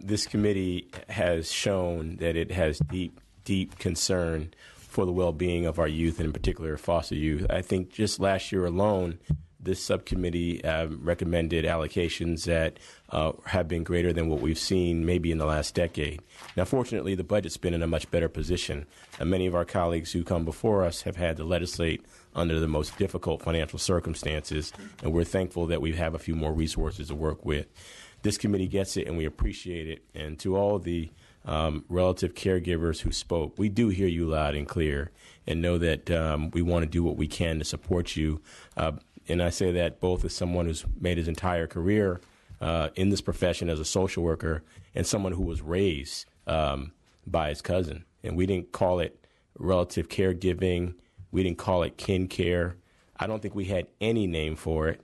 This committee has shown that it has deep concern for the well-being of our youth, and in particular foster youth. I think just last year alone, this subcommittee recommended allocations that have been greater than what we've seen maybe in the last decade. Now, fortunately, the budget's been in a much better position. Many of our colleagues who come before us have had to legislate under the most difficult financial circumstances, and we're thankful that we have a few more resources to work with. This committee gets it, and we appreciate it. And to all the relative caregivers who spoke, we do hear you loud and clear, and know that we want to do what we can to support you. And I say that both as someone who's made his entire career in this profession as a social worker, and someone who was raised by his cousin. And we didn't call it relative caregiving. We didn't call it kin care. I don't think we had any name for it,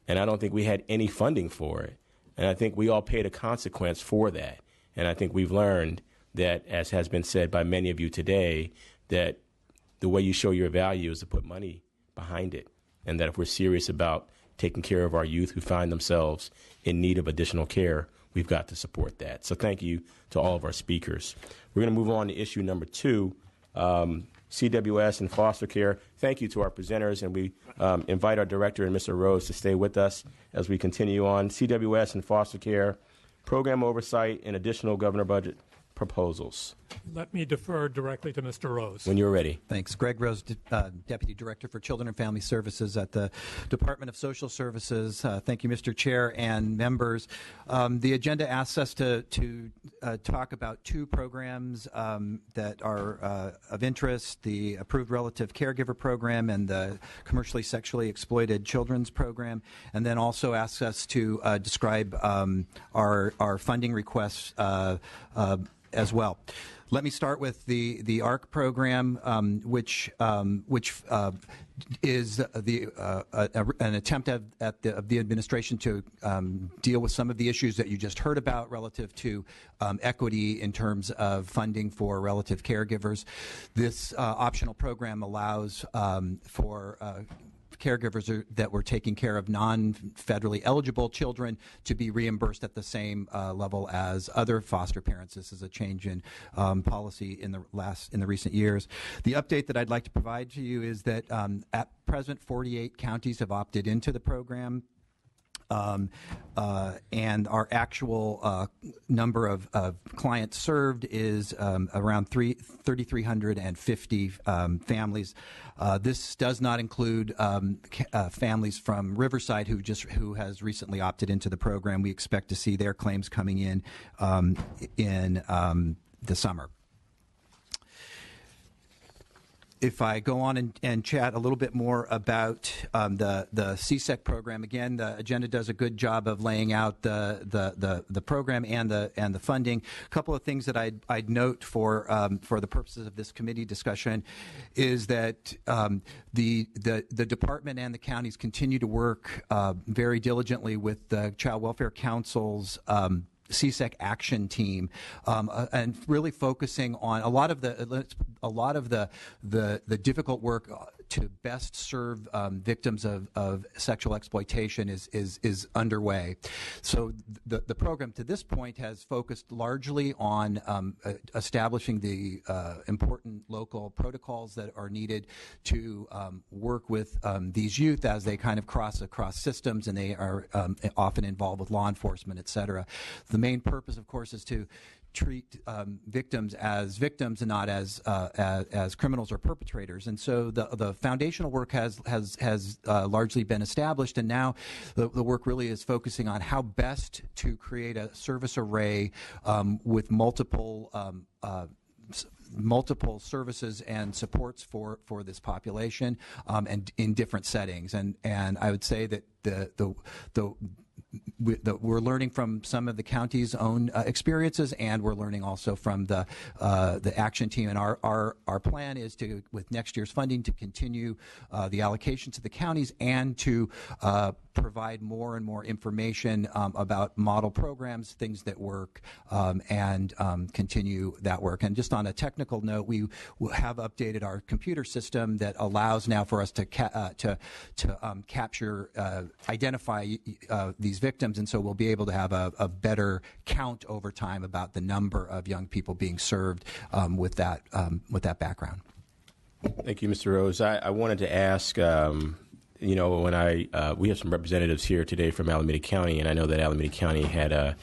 and I don't think we had any funding for it. And I think we all paid a consequence for that. And I think we've learned that, as has been said by many of you today, that the way you show your value is to put money behind it. And that if we're serious about taking care of our youth who find themselves in need of additional care, we've got to support that. So thank you to all of our speakers. We're going to move on to issue number 2, CWS and foster care. Thank you to our presenters, and we invite our director and Mr. Rose to stay with us as we continue on. CWS and foster care, program oversight, and additional governor budget proposals. Let me defer directly to Mr. Rose. When you're ready. Thanks. Greg Rose, Deputy Director for Children and Family Services at the Department of Social Services. Thank you, Mr. Chair and members. The agenda asks us to talk about 2 programs that are of interest, the Approved Relative Caregiver Program and the Commercially Sexually Exploited Children's Program, and then also asks us to describe our funding requests as well. Let me start with the ARC program, which is an attempt of the administration to deal with some of the issues that you just heard about relative to equity in terms of funding for relative caregivers. This optional program allows for caregivers that were taking care of non-federally eligible children to be reimbursed at the same level as other foster parents. This is a change in policy in the recent years. The update that I'd like to provide to you is that at present 48 counties have opted into the program. And our actual number of clients served is around 3,350 families. This does not include families from Riverside who has recently opted into the program. We expect to see their claims coming in the summer. If I go on and chat a little bit more about the CSEC program, again, the agenda does a good job of laying out the program and the funding. A couple of things that I'd note for the purposes of this committee discussion is that the department and the counties continue to work very diligently with the Child Welfare Council's CSEC action team, and really focusing on a lot of the difficult work to best serve victims of sexual exploitation is underway. So the program to this point has focused largely on establishing the important local protocols that are needed to work with these youth as they kind of cross across systems, and they are often involved with law enforcement, et cetera. The main purpose, of course, is to treat victims as victims and not as criminals or perpetrators. And so the foundational work has largely been established, and now the work really is focusing on how best to create a service array with multiple services and supports for this population, and in different settings. And I would say that we're learning from some of the county's own experiences, and we're learning also from the action team. And our plan is to, with next year's funding, to continue the allocation to the counties and to provide more and more information about model programs, things that work, and continue that work. And just on a technical note, we have updated our computer system that allows now for us to capture, identify these victims, and so we'll be able to have a better count over time about the number of young people being served with that background. Thank you, Mr. Rose. I wanted to ask, when we have some representatives here today from Alameda County, and I know that Alameda County had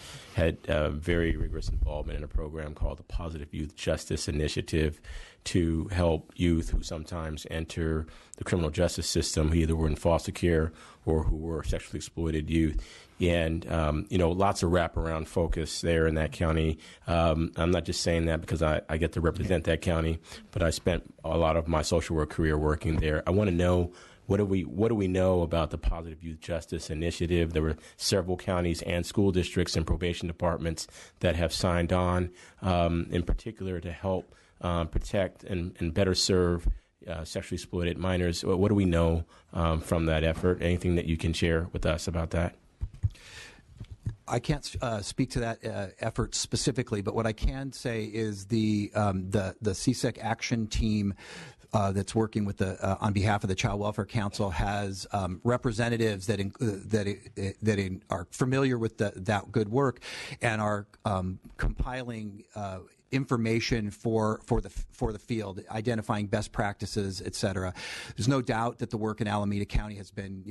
very rigorous involvement in a program called the Positive Youth Justice Initiative to help youth who sometimes enter the criminal justice system, who either were in foster care or who were sexually exploited youth. And, lots of wraparound focus there in that county. I'm not just saying that because I get to represent that county, but I spent a lot of my social work career working there. I want to know, what do we know about the Positive Youth Justice Initiative? There were several counties and school districts and probation departments that have signed on, in particular to help protect and better serve sexually exploited minors. What do we know from that effort? Anything that you can share with us about that? I can't speak to that effort specifically, but what I can say is the CSEC action team that's working with on behalf of the Child Welfare Council has representatives that are familiar with that good work and are compiling information for the field, identifying best practices, et cetera. There's no doubt that the work in Alameda County has been,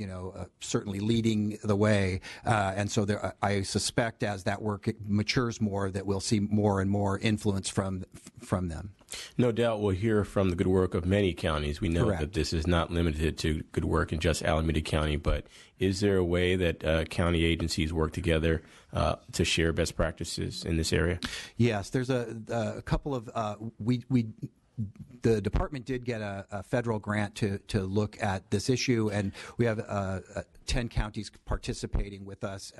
certainly leading the way, and so I suspect as that work matures more, that we'll see more and more influence from them. No doubt we'll hear from the good work of many counties. We know Correct. that this is not limited to good work in just Alameda County, but is there a way that county agencies work together to share best practices in this area? Yes, there's a couple of the department did get a federal grant to look at this issue, and we have 10 counties participating with us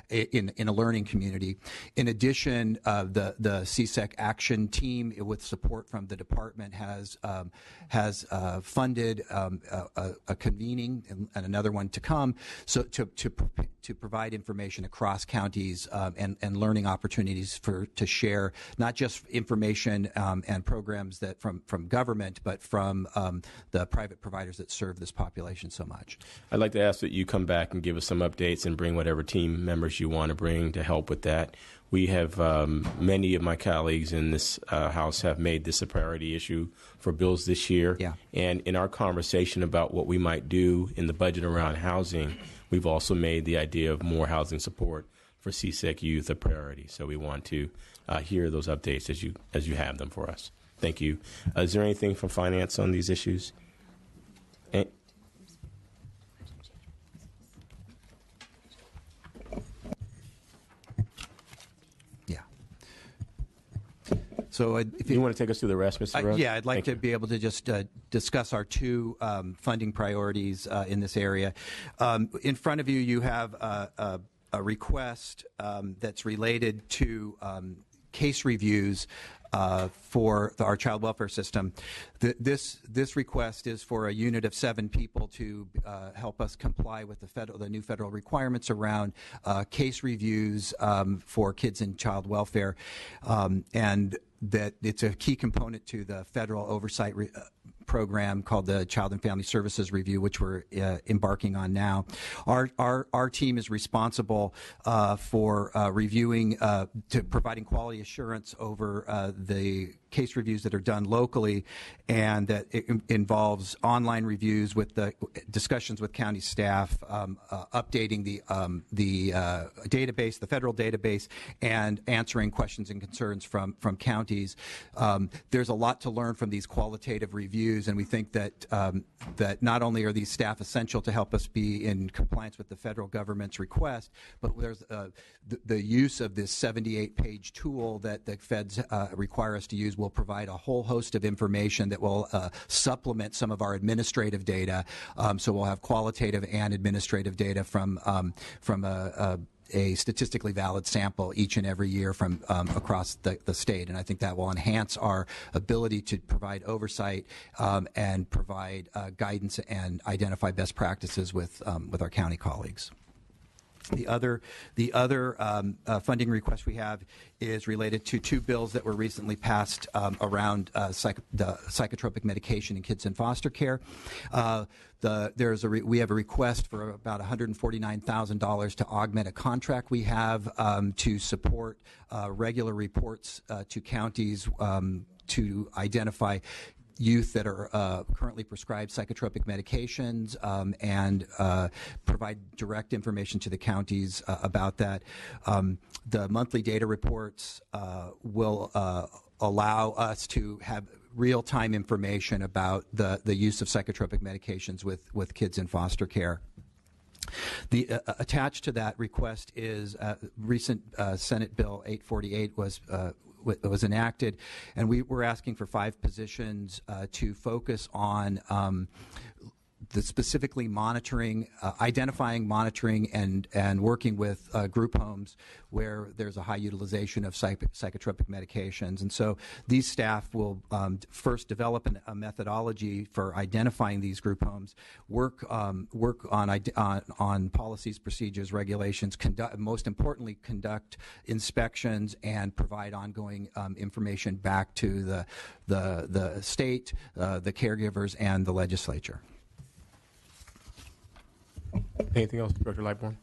in a learning community. In addition, the CSEC action team, with support from the department, has funded a convening and another one to come, so to provide information across counties and learning opportunities to share not just information and programs that from government, but from the private providers that serve this population so much. I'd like to ask that you come back and give us some updates and bring whatever team members you want to bring to help with that. We have many of my colleagues in this House have made this a priority issue for bills this year. Yeah. And in our conversation about what we might do in the budget around housing, we've also made the idea of more housing support for CSEC youth a priority. So we want to hear those updates as you have them for us. Thank you. Is there anything from finance on these issues? Yeah. So if you want to take us through the rest, Mr. Rose? Yeah, I'd like Thank to you. be able to just discuss our two funding priorities in this area. In front of you, you have a request that's related to case reviews for our child welfare system. This request is for a unit of 7 people to help us comply with the new federal requirements around case reviews for kids in child welfare, and that it's a key component to the federal oversight program called the Child and Family Services Review, which we're embarking on now. Our team is responsible for reviewing, to providing quality assurance over the case reviews that are done locally, and that it involves online reviews with the discussions with county staff, updating the database, the federal database, and answering questions and concerns from counties. There's a lot to learn from these qualitative reviews, and we think that that not only are these staff essential to help us be in compliance with the federal government's request, but there's the use of this 78-page tool that the feds require us to use will provide a whole host of information that will supplement some of our administrative data. So we'll have qualitative and administrative data from a statistically valid sample each and every year from across the state, and I think that will enhance our ability to provide oversight and provide guidance and identify best practices with our county colleagues. The other funding request we have is related to two bills that were recently passed around the psychotropic medication in kids in foster care. We have a request for about $149,000 to augment a contract we have to support regular reports to counties to identify youth that are currently prescribed psychotropic medications and provide direct information to the counties about that. The monthly data reports will allow us to have real-time information about the use of psychotropic medications with kids in foster care. Attached to that request is recent Senate Bill 848 was enacted, and we were asking for 5 positions to focus on the specifically monitoring, identifying, monitoring, and working with group homes where there's a high utilization of psychotropic medications. And so these staff will first develop a methodology for identifying these group homes, work on policies, procedures, regulations, most importantly, conduct inspections and provide ongoing information back to the state, the caregivers, and the legislature. Anything else, Director Lightbourne?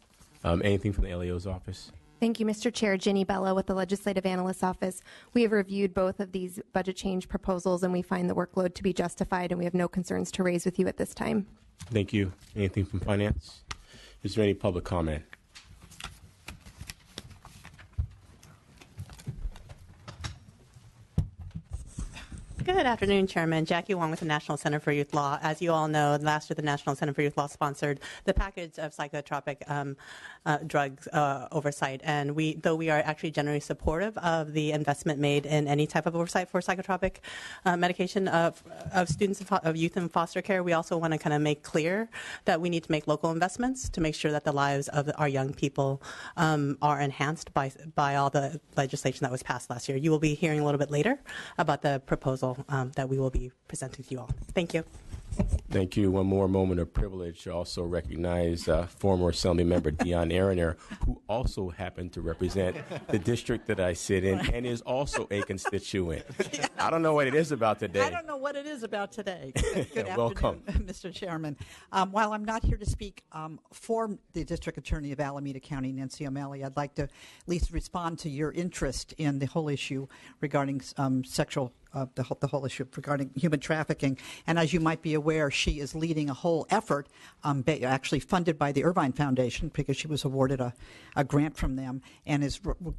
Anything from the LAO's office? Thank you, Mr. Chair. Ginny Bella with the Legislative Analyst's Office. We have reviewed both of these budget change proposals, and we find the workload to be justified, and we have no concerns to raise with you at this time. Thank you. Anything from Finance? Is there any public comment? Good afternoon, Chairman. Jackie Wong with the National Center for Youth Law. As you all know, last year the National Center for Youth Law sponsored the package of psychotropic drugs oversight. And though we are actually generally supportive of the investment made in any type of oversight for psychotropic medication of students, of youth in foster care, we also want to kind of make clear that we need to make local investments to make sure that the lives of our young people are enhanced by all the legislation that was passed last year. You will be hearing a little bit later about the proposal that we will be presenting to you all. Thank you. Thank you. One more moment of privilege to also recognize former Assembly Member Dion Ariner, who also happened to represent the district that I sit in and is also a constituent. I don't know what it is about today. I don't know what it is about today. Good Welcome. afternoon, Mr. Chairman. While I'm not here to speak for the District Attorney of Alameda County, Nancy O'Malley, I'd like to at least respond to your interest in the whole issue regarding sexual the whole issue regarding human trafficking. And as you might be aware, she is leading a whole effort actually funded by the Irvine Foundation because she was awarded a grant from them and is we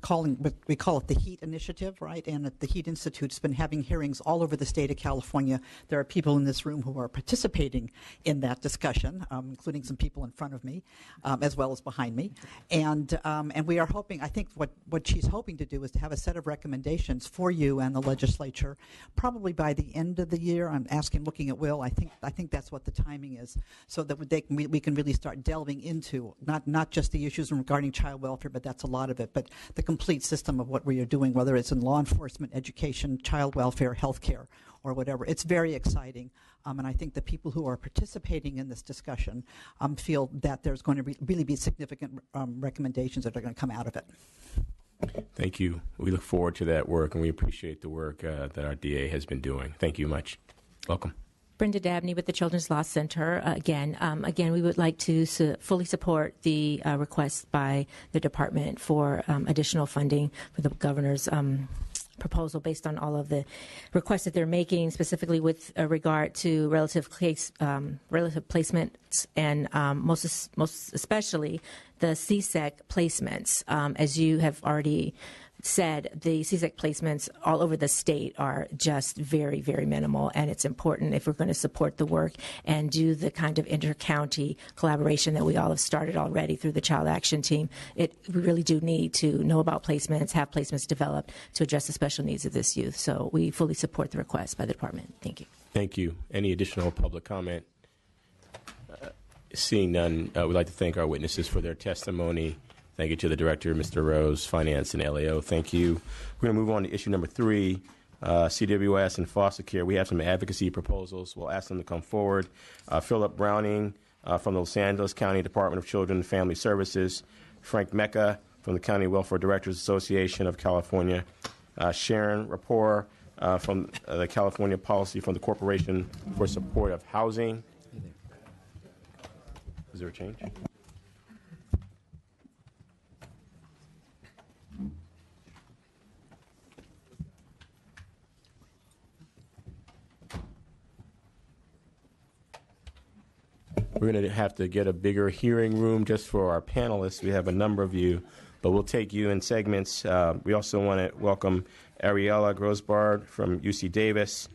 call it the HEAT Initiative, right? And the HEAT Institute's been having hearings all over the state of California. There are people in this room who are participating in that discussion, including some people in front of me, as well as behind me. And we are hoping, I think what she's hoping to do is to have a set of recommendations for you and the legislature probably by the end of the year. I'm looking at Will. I think that's what the timing is, so that we can really start delving into not just the issues regarding child welfare, but that's a lot of it, but the complete system of what we are doing, whether it's in law enforcement, education, child welfare, healthcare, or whatever. It's very exciting, and I think the people who are participating in this discussion feel that there's going to really be significant recommendations that are going to come out of it. Thank you. We look forward to that work, and we appreciate the work that our DA has been doing. Thank you much. Welcome. Brenda Dabney with the Children's Law Center. Again, we would like to fully support the request by the department for additional funding for the governor's proposal based on all of the requests that they're making, specifically with regard to relative placements and most especially the CSEC placements. As you have already said, the CSEC placements all over the state are just very, very minimal, and it's important if we're going to support the work and do the kind of inter-county collaboration that we all have started already through the Child Action Team. We really do need to know about placements, have placements developed to address the special needs of this youth. So we fully support the request by the department. Thank you. Thank you. Any additional public comment? Seeing none, we'd like to thank our witnesses for their testimony. Thank you to the Director, Mr. Rose, Finance, and LAO. Thank you. We're going to move on to issue number 3, CWS and foster care. We have some advocacy proposals. We'll ask them to come forward. Philip Browning from the Los Angeles County Department of Children and Family Services, Frank Mecca from the County Welfare Directors Association of California, Sharon Rapport from the California Policy from the Corporation for Support of Housing. Is there a change? We're going to have to get a bigger hearing room just for our panelists. We have a number of you, but we'll take you in segments. We also want to welcome Ariella Grosbard from UC Davis,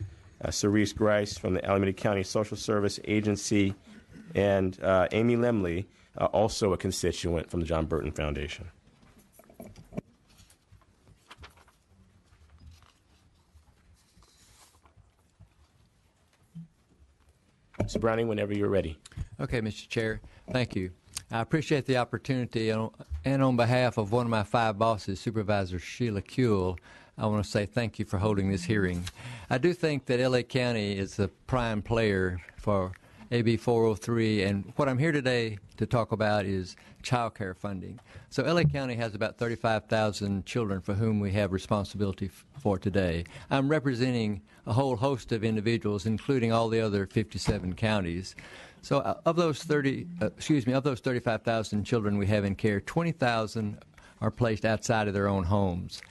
Cerise Grice from the Alameda County Social Service Agency, and Amy Lemley, also a constituent from the John Burton Foundation. Mr. Browning, whenever you're ready. Okay, Mr. Chair. Thank you. I appreciate the opportunity, and on behalf of one of my 5 bosses, Supervisor Sheila Kuehl, I want to say thank you for holding this hearing. I do think that L.A. County is a prime player for AB 403, and what I'm here today to talk about is child care funding. So L.A. County has about 35,000 children for whom we have responsibility for today. I'm representing a whole host of individuals, including all the other 57 counties. So of those 35,000 children we have in care, 20,000 are placed outside of their own homes.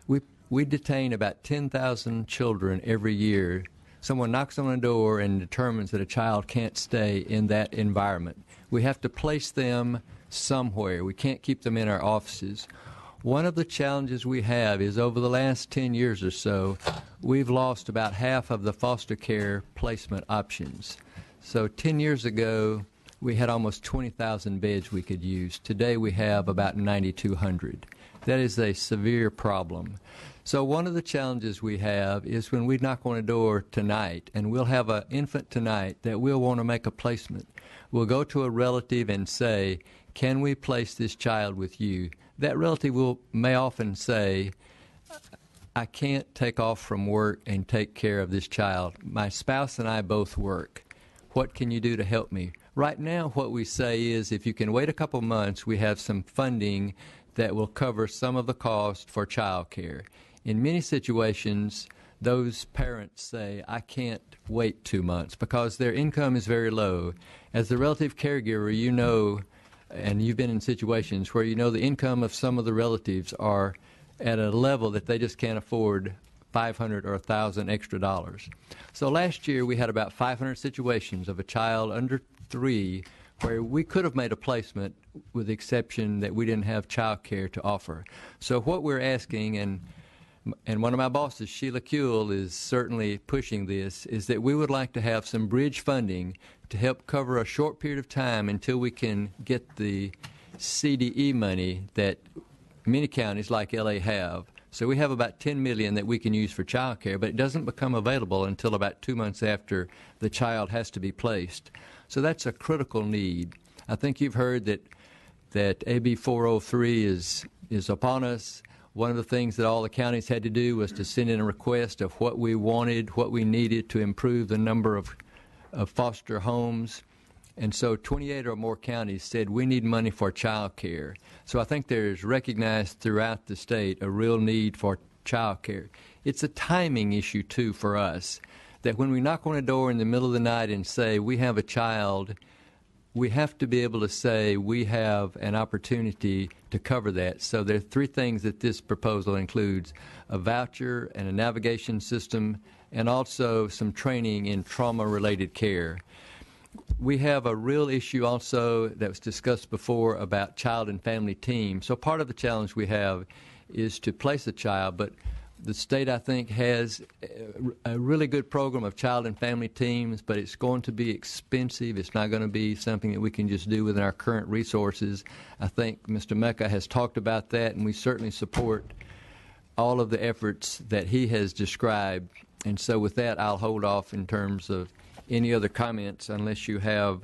We detain about 10,000 children every year. Someone knocks on a door and determines that a child can't stay in that environment. We have to place them somewhere. We can't keep them in our offices. One of the challenges we have is over the last 10 years or so, we've lost about half of the foster care placement options. So 10 years ago, we had almost 20,000 beds we could use. Today we have about 9,200. That is a severe problem. So one of the challenges we have is when we knock on a door tonight, and we'll have an infant tonight that we'll want to make a placement. We'll go to a relative and say, can we place this child with you? That relative may often say, I can't take off from work and take care of this child. My spouse and I both work. What can you do to help me? Right now, what we say is if you can wait a couple months, we have some funding that will cover some of the cost for child care. In many situations, those parents say, I can't wait 2 months because their income is very low. As the relative caregiver, you know, and you've been in situations where you know the income of some of the relatives are at a level that they just can't afford $500 or $1,000 extra dollars. So last year we had about 500 situations of a child under 3 where we could have made a placement with the exception that we didn't have child care to offer. So what we're asking, and one of my bosses, Sheila Kuehl, is certainly pushing this, is that we would like to have some bridge funding to help cover a short period of time until we can get the CDE money that many counties like LA have. So we have about $10 million that we can use for child care, but it doesn't become available until about 2 months after the child has to be placed. So that's a critical need. I think you've heard that AB 403 is upon us. One of the things that all the counties had to do was to send in a request of what we wanted, what we needed to improve the number of foster homes. And so 28 or more counties said we need money for child care. So I think there's recognized throughout the state a real need for child care. It's a timing issue, too, for us, that when we knock on a door in the middle of the night and say we have a child, we have to be able to say we have an opportunity to cover that. So there are 3 things that this proposal includes: a voucher and a navigation system, and also some training in trauma-related care. We have a real issue also that was discussed before about child and family teams. So part of the challenge we have is to place a child, but the state, I think, has a really good program of child and family teams, but it's going to be expensive. It's not going to be something that we can just do within our current resources. I think Mr. Mecca has talked about that, and we certainly support all of the efforts that he has described. And so with that, I'll hold off in terms of any other comments unless you have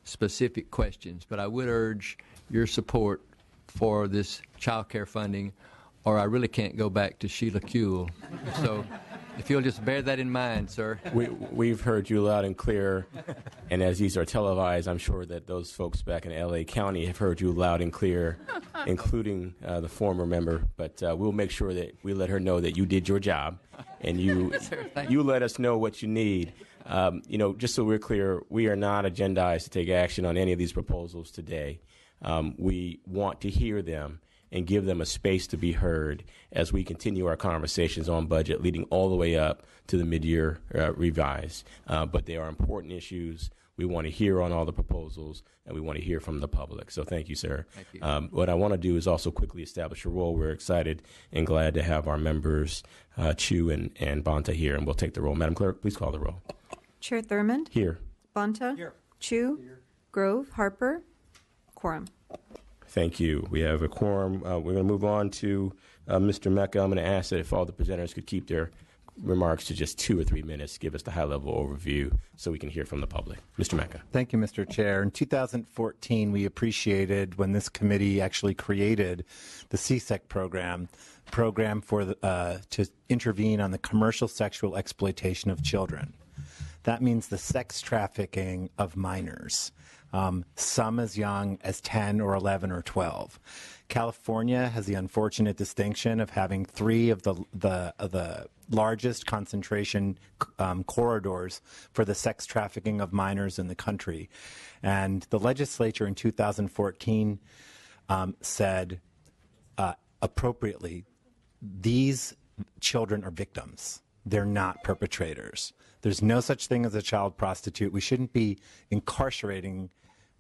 specific questions. But I would urge your support for this child care funding, or I really can't go back to Sheila Kuehl. So if you'll just bear that in mind, sir. We've heard you loud and clear. And as these are televised, I'm sure that those folks back in L.A. County have heard you loud and clear, including the former member. But we'll make sure that we let her know that you did your job, and you let us know what you need. Just so we're clear, we are not agendized to take action on any of these proposals today. We want to hear them and give them a space to be heard as we continue our conversations on budget, leading all the way up to the mid-year revise. But they are important issues. We want to hear on all the proposals, and we want to hear from the public. So thank you, sir. Thank you. What I want to do is also quickly establish a role. We're excited and glad to have our members, Chu and Bonta, here, and we'll take the roll. Madam Clerk, please call the roll. Chair Thurmond? Here. Bonta? Here. Chu? Here. Grove? Harper? Quorum. Thank you. We have a quorum. We're going to move on to Mr. Mecca. I'm going to ask that if all the presenters could keep their remarks to just 2 or 3 minutes, give us the high-level overview so we can hear from the public. Mr. Mecca. Thank you, Mr. Chair. In 2014, we appreciated when this committee actually created the CSEC program for to intervene on the commercial sexual exploitation of children. That means the sex trafficking of minors, some as young as 10 or 11 or 12. California has the unfortunate distinction of having 3 of the largest concentration corridors for the sex trafficking of minors in the country. And the legislature in 2014 said appropriately, these children are victims. They're not perpetrators. There's no such thing as a child prostitute. We shouldn't be incarcerating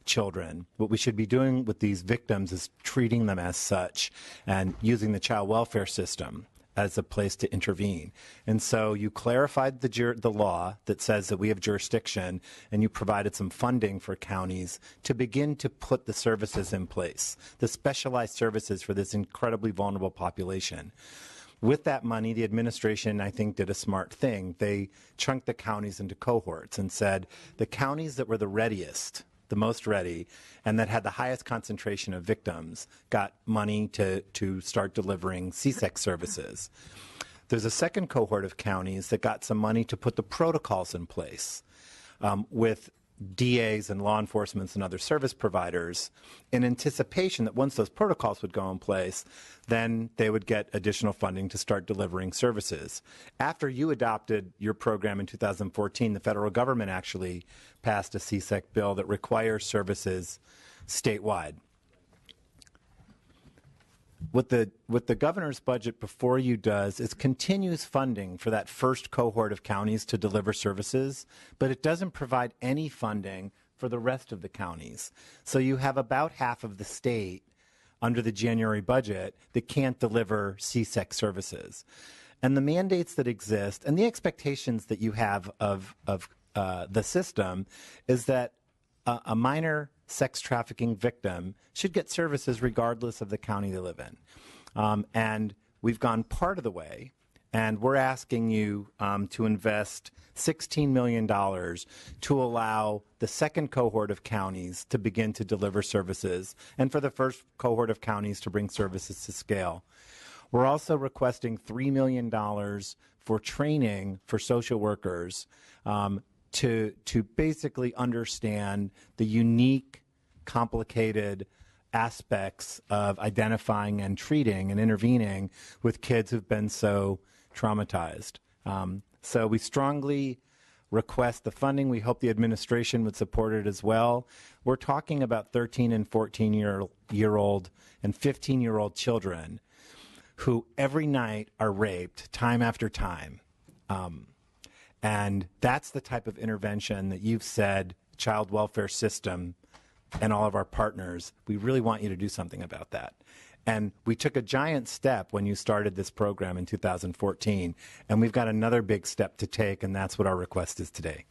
children. What we should be doing with these victims is treating them as such and using the child welfare system as a place to intervene. And so you clarified the law that says that we have jurisdiction, and you provided some funding for counties to begin to put the services in place, the specialized services for this incredibly vulnerable population. With that money, the administration, I think, did a smart thing. They chunked the counties into cohorts and said the counties that were the readiest, the most ready, and that had the highest concentration of victims got money to start delivering CSEC services. There's a second cohort of counties that got some money to put the protocols in place with DAs and law enforcement and other service providers in anticipation that once those protocols would go in place, then they would get additional funding to start delivering services. After you adopted your program in 2014, the federal government actually passed a CSEC bill that requires services statewide. What the governor's budget before you does is continues funding for that first cohort of counties to deliver services, but it doesn't provide any funding for the rest of the counties. So you have about half of the state under the January budget that can't deliver CSEC services. And the mandates that exist and the expectations that you have of the system is that a minor sex trafficking victim should get services regardless of the county they live in. And we've gone part of the way, and we're asking you to invest $16 million to allow the second cohort of counties to begin to deliver services, and for the first cohort of counties to bring services to scale. We're also requesting $3 million for training for social workers to basically understand the unique, complicated aspects of identifying and treating and intervening with kids who've been so traumatized. So we strongly request the funding. We hope the administration would support it as well. We're talking about 13 and 14-year-old and 15-year-old children who every night are raped time after time. And that's the type of intervention that you've said, child welfare system and all of our partners, we really want you to do something about that. And we took a giant step when you started this program in 2014, and we've got another big step to take, and that's what our request is today.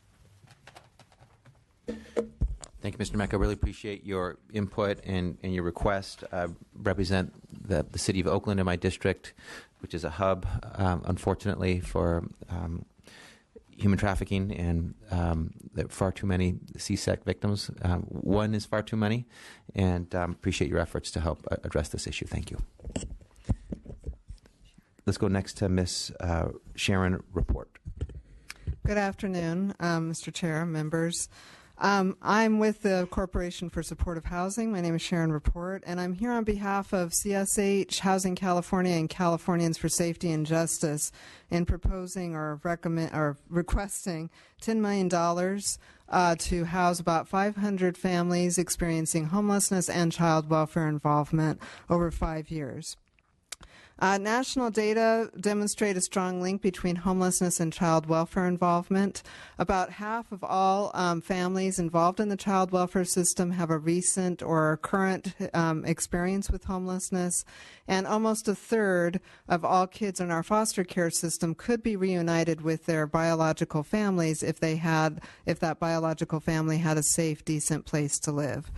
Thank you, Mr. Mecca. I really appreciate your input and your request. I represent the city of Oakland in my district, which is a hub, unfortunately, for human trafficking, and there are far too many CSEC victims. One is far too many, and appreciate your efforts to help address this issue. Thank you. Let's go next to Ms. Sharon Report. Good afternoon, Mr. Chair, members. I'm with the Corporation for Supportive Housing. My name is Sharon Report, and I'm here on behalf of CSH, Housing California, and Californians for Safety and Justice in proposing or requesting $10 million to house about 500 families experiencing homelessness and child welfare involvement over 5 years. National data demonstrate a strong link between homelessness and child welfare involvement. About half of all families involved in the child welfare system have a recent or current experience with homelessness, and almost a third of all kids in our foster care system could be reunited with their biological families if that biological family had a safe, decent place to live.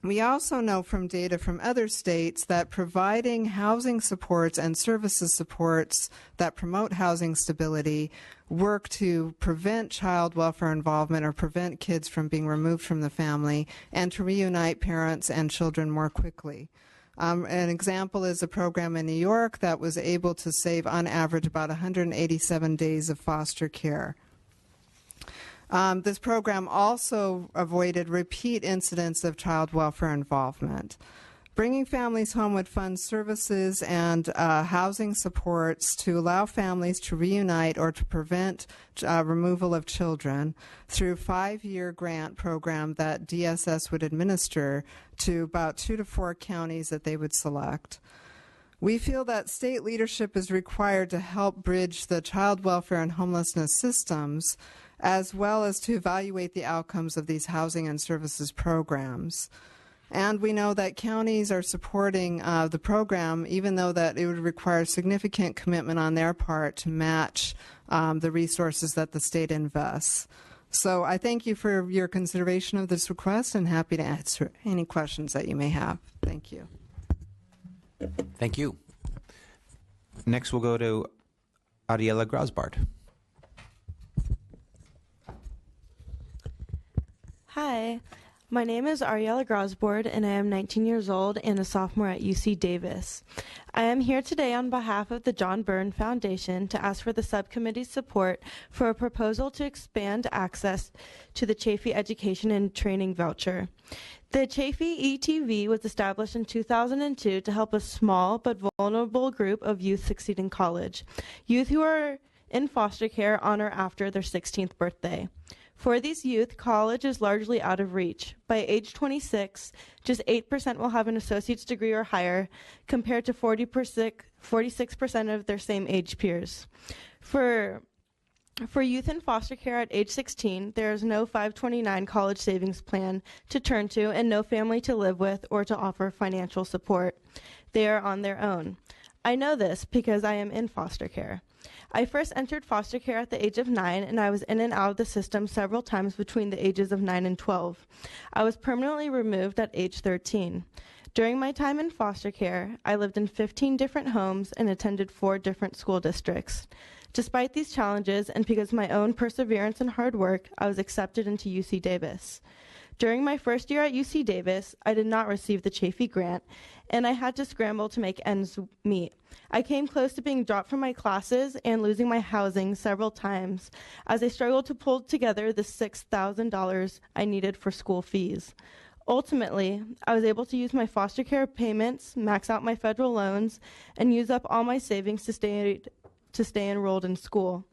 We also know from data from other states that providing housing supports and services supports that promote housing stability work to prevent child welfare involvement or prevent kids from being removed from the family and to reunite parents and children more quickly. An example is a program in New York that was able to save on average about 187 days of foster care. This program also avoided repeat incidents of child welfare involvement. Bringing families home would fund services and housing supports to allow families to reunite or to prevent removal of children through a 5-year grant program that DSS would administer to about 2 to 4 counties that they would select. We feel that state leadership is required to help bridge the child welfare and homelessness systems, as well as to evaluate the outcomes of these housing and services programs. And we know that counties are supporting the program, even though that it would require significant commitment on their part to match the resources that the state invests. So I thank you for your consideration of this request and happy to answer any questions that you may have. Thank you. Thank you. Next, we'll go to Ariela Grosbard. Hi, my name is Ariela Grosbord, and I am 19 years old and a sophomore at UC Davis. I am here today on behalf of the John Byrne Foundation to ask for the subcommittee's support for a proposal to expand access to the Chafee Education and Training Voucher. The Chafee ETV was established in 2002 to help a small but vulnerable group of youth succeed in college, youth who are in foster care on or after their 16th birthday. For these youth, college is largely out of reach. By age 26, just 8% will have an associate's degree or higher, compared to 46% of their same age peers. For youth in foster care at age 16, there is no 529 college savings plan to turn to and no family to live with or to offer financial support. They are on their own. I know this because I am in foster care. I first entered foster care at the age of 9, and I was in and out of the system several times between the ages of 9 and 12. I was permanently removed at age 13. During my time in foster care, I lived in 15 different homes and attended 4 different school districts. Despite these challenges, and because of my own perseverance and hard work, I was accepted into UC Davis. During my first year at UC Davis, I did not receive the Chafee grant, and I had to scramble to make ends meet. I came close to being dropped from my classes and losing my housing several times as I struggled to pull together the $6,000 I needed for school fees. Ultimately, I was able to use my foster care payments, max out my federal loans, and use up all my savings to stay enrolled in school.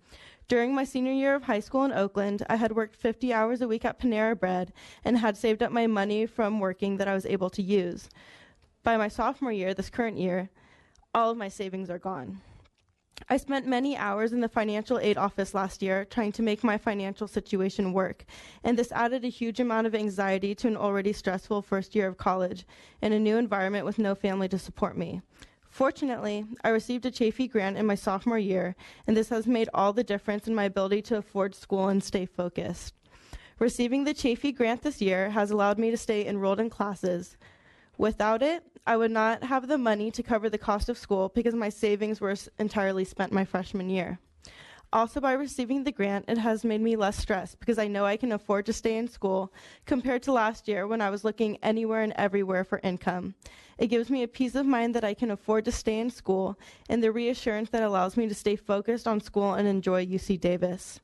During my senior year of high school in Oakland, I had worked 50 hours a week at Panera Bread and had saved up my money from working that I was able to use. By my sophomore year, this current year, all of my savings are gone. I spent many hours in the financial aid office last year trying to make my financial situation work, and this added a huge amount of anxiety to an already stressful first year of college in a new environment with no family to support me. Fortunately, I received a Chafee grant in my sophomore year, and this has made all the difference in my ability to afford school and stay focused. Receiving the Chafee grant this year has allowed me to stay enrolled in classes. Without it, I would not have the money to cover the cost of school because my savings were entirely spent my freshman year. Also, by receiving the grant, it has made me less stressed because I know I can afford to stay in school compared to last year when I was looking anywhere and everywhere for income. It gives me a peace of mind that I can afford to stay in school and the reassurance that allows me to stay focused on school and enjoy UC Davis.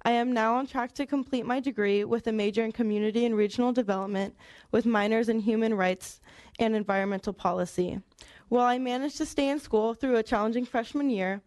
I am now on track to complete my degree with a major in community and regional development with minors in human rights and environmental policy. While I managed to stay in school through a challenging freshman year,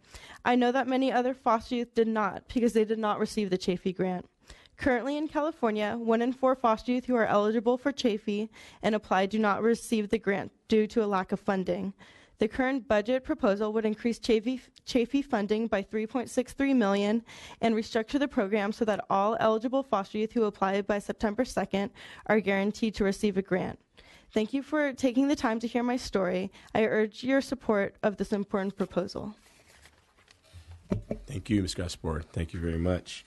I know that many other foster youth did not because they did not receive the Chafee grant. Currently in California, 1 in 4 foster youth who are eligible for Chafee and apply do not receive the grant due to a lack of funding. The current budget proposal would increase Chafee funding by $3.63 million and restructure the program so that all eligible foster youth who apply by September 2nd are guaranteed to receive a grant. Thank you for taking the time to hear my story. I urge your support of this important proposal. Thank you, Ms. Gaspard. Thank you very much.